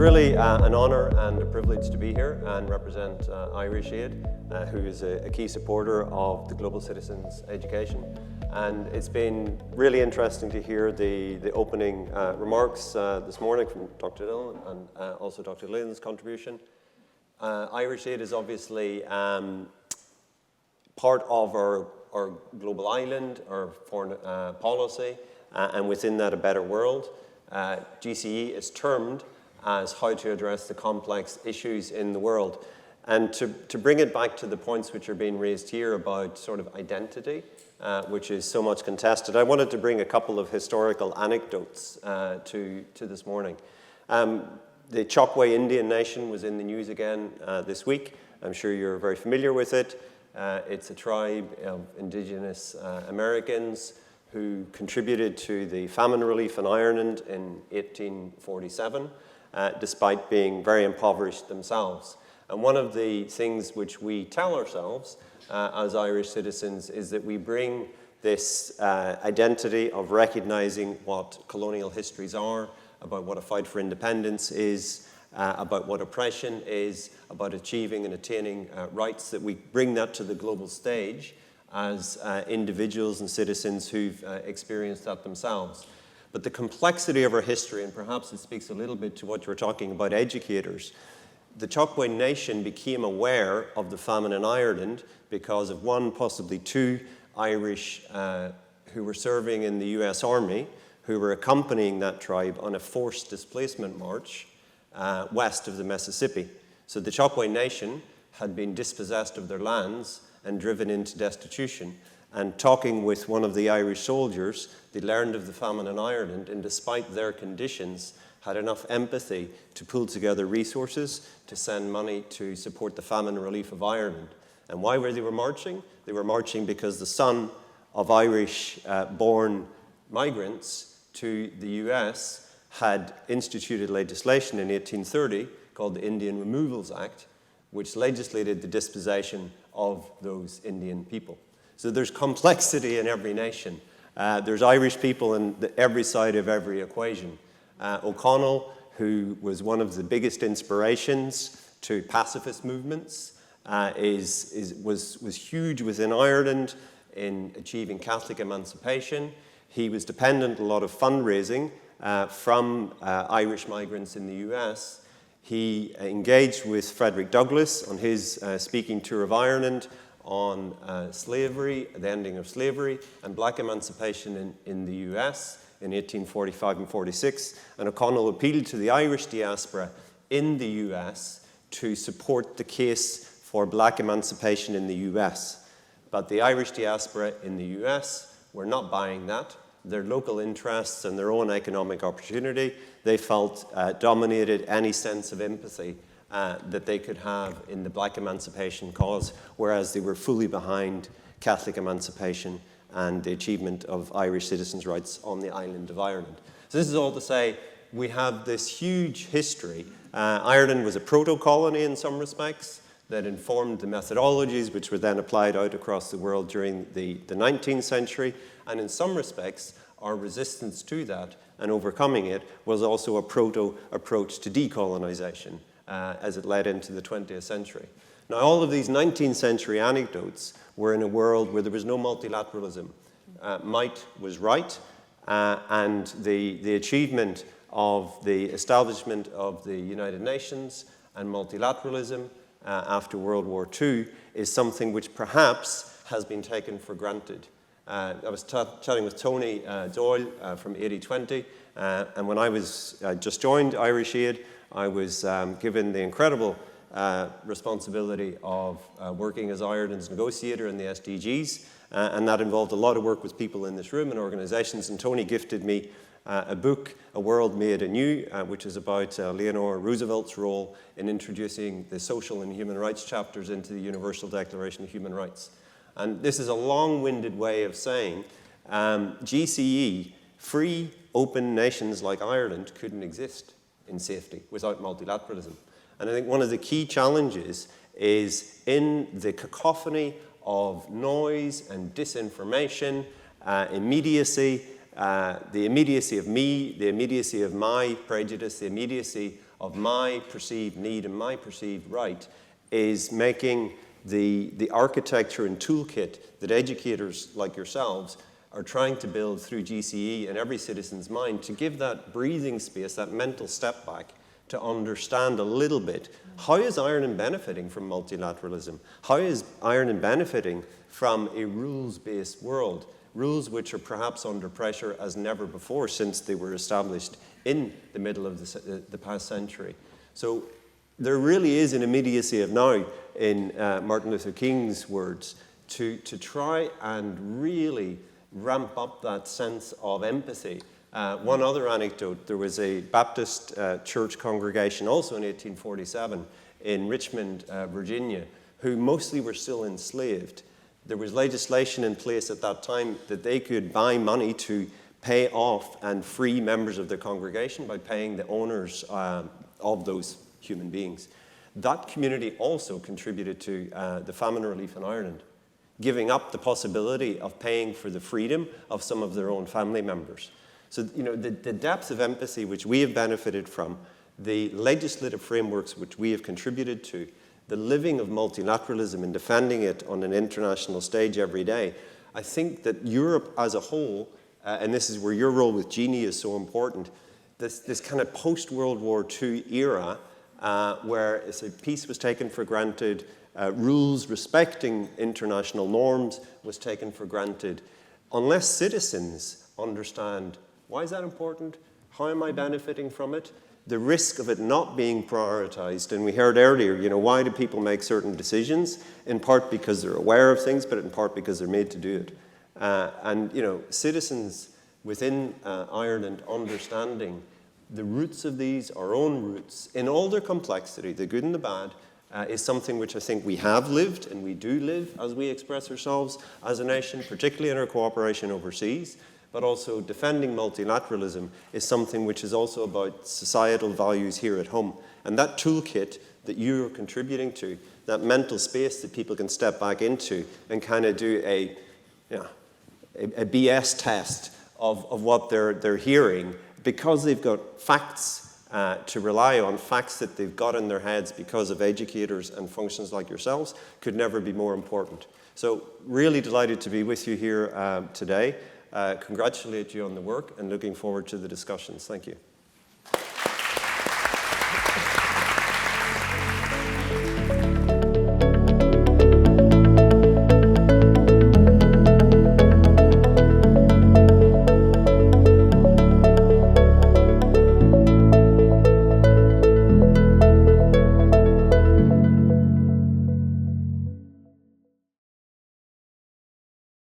really an honour and a privilege to be here and represent Irish Aid, who is a key supporter of the Global Citizens Education. And it's been really interesting to hear the opening remarks this morning from Dr. Dillon and also Dr. Lynn's contribution. Irish Aid is obviously part of our global island, our foreign policy, and within that a better world. GCE is termed as how to address the complex issues in the world. And to bring it back to the points which are being raised here about sort of identity, which is so much contested, I wanted to bring a couple of historical anecdotes to this morning. The Chokwe Indian nation was in the news again this week. I'm sure you're very familiar with it. It's a tribe of indigenous Americans who contributed to the famine relief in Ireland in 1847, despite being very impoverished themselves. And one of the things which we tell ourselves as Irish citizens is that we bring this identity of recognizing what colonial histories are, about what a fight for independence is, about what oppression is, about achieving and attaining rights, that we bring that to the global stage as individuals and citizens who've experienced that themselves. But the complexity of our history, and perhaps it speaks a little bit to what you were talking about educators, the Chokwe nation became aware of the famine in Ireland because of one, possibly two Irish who were serving in the US Army, who were accompanying that tribe on a forced displacement march west of the Mississippi. So the Chokwe nation had been dispossessed of their lands and driven into destitution. And talking with one of the Irish soldiers, they learned of the famine in Ireland, and despite their conditions, had enough empathy to pull together resources to send money to support the famine relief of Ireland. And why were they marching? They were marching because the son of Irish-born migrants to the US had instituted legislation in 1830 called the Indian Removals Act, which legislated the dispossession of those Indian people. So there's complexity in every nation. There's Irish people in every side of every equation. O'Connell, who was one of the biggest inspirations to pacifist movements, was huge within Ireland in achieving Catholic emancipation. He was dependent on a lot of fundraising from Irish migrants in the US. He engaged with Frederick Douglass on his speaking tour of Ireland on slavery, the ending of slavery, and black emancipation in the US in 1845 and 46. And O'Connell appealed to the Irish diaspora in the US to support the case for black emancipation in the US. But the Irish diaspora in the US were not buying that. Their local interests and their own economic opportunity, they felt dominated any sense of empathy that they could have in the black emancipation cause, whereas they were fully behind Catholic emancipation and the achievement of Irish citizens' rights on the island of Ireland. So this is all to say we have this huge history. Ireland was a proto-colony in some respects that informed the methodologies which were then applied out across the world during the 19th century. And in some respects, our resistance to that and overcoming it was also a proto-approach to decolonization as it led into the 20th century. Now, all of these 19th century anecdotes were in a world where there was no multilateralism. Might was right, and the achievement of the establishment of the United Nations and multilateralism after World War II is something which perhaps has been taken for granted. I was chatting with Tony Doyle from 8020, and when I was just joined Irish Aid, I was given the incredible responsibility of working as Ireland's negotiator in the SDGs, and that involved a lot of work with people in this room and organizations, and Tony gifted me a book, A World Made Anew, which is about Leonore Roosevelt's role in introducing the social and human rights chapters into the Universal Declaration of Human Rights. And this is a long-winded way of saying GCE, free, open nations like Ireland couldn't exist in safety without multilateralism. And I think one of the key challenges is in the cacophony of noise and disinformation, immediacy, the immediacy of me, the immediacy of my prejudice, the immediacy of my perceived need and my perceived right is making the architecture and toolkit that educators like yourselves are trying to build through GCE in every citizen's mind to give that breathing space, that mental step back, to understand a little bit. How is Ireland benefiting from multilateralism? How is Ireland benefiting from a rules-based world? Rules which are perhaps under pressure as never before since they were established in the middle of the past century. So there really is an immediacy of now, in Martin Luther King's words, to try and really ramp up that sense of empathy. One other anecdote, there was a Baptist church congregation also in 1847 in Richmond, Virginia, who mostly were still enslaved. There was legislation in place at that time that they could buy money to pay off and free members of their congregation by paying the owners of those human beings. That community also contributed to the famine relief in Ireland, giving up the possibility of paying for the freedom of some of their own family members. So, you know, the depth of empathy which we have benefited from, the legislative frameworks which we have contributed to, the living of multilateralism and defending it on an international stage every day, I think that Europe as a whole, and this is where your role with Genie is so important, this kind of post-World War II era where peace was taken for granted, rules respecting international norms was taken for granted. Unless citizens understand, why is that important? How am I benefiting from it? The risk of it not being prioritized, and we heard earlier, you know, why do people make certain decisions? In part because they're aware of things, but in part because they're made to do it. And, you know, citizens within Ireland understanding the roots of these, our own roots, in all their complexity, the good and the bad, is something which I think we have lived and we do live as we express ourselves as a nation, particularly in our cooperation overseas. But also defending multilateralism is something which is also about societal values here at home. And that toolkit that you're contributing to, that mental space that people can step back into and kind of do a BS test of what they're hearing, because they've got facts to rely on, facts that they've got in their heads because of educators and functions like yourselves, could never be more important. So really delighted to be with you here today. Congratulate you on the work and looking forward to the discussions. Thank you.